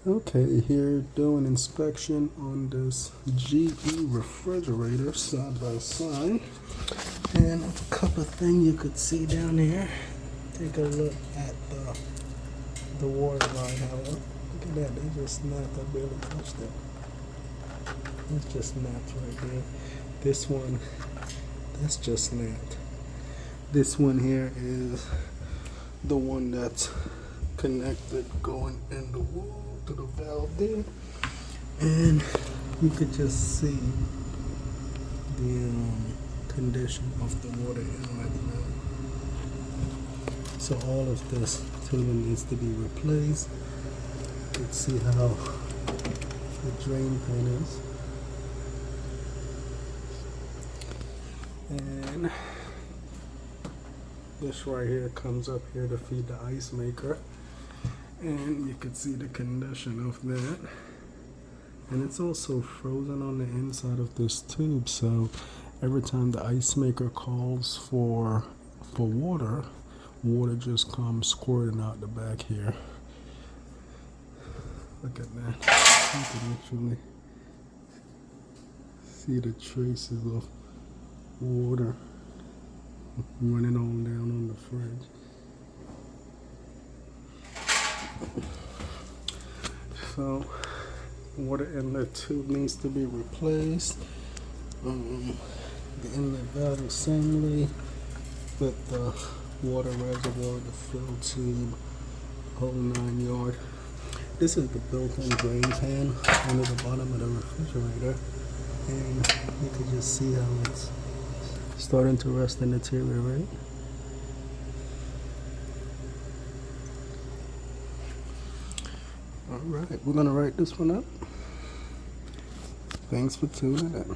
Okay, here doing inspection on this GE refrigerator side by side, and a couple of things you could see down here. Take a look at the water line. How look at that? They just snapped. I barely touched it. It's just snapped right there. This one, that's just snapped. This one here is the one that's connected going in the wall to the valve there, and you could just see the condition of the water inlet now. So all of this tubing needs to be replaced. You can see how the drain pan is, and this right here comes up here to feed the ice maker. And you can see the condition of that. And it's also frozen on the inside of this tube, so every time the ice maker calls for water, water just comes squirting out the back here. Look at that. You can actually see the traces of water running on down on the fridge. So, water inlet tube needs to be replaced. The inlet valve assembly with the water reservoir, the fill tube, whole 9 yard. This is the built-in drain pan under the bottom of the refrigerator, and you can just see how it's starting to rust and deteriorate. Alright, we're gonna write this one up. Thanks for tuning in.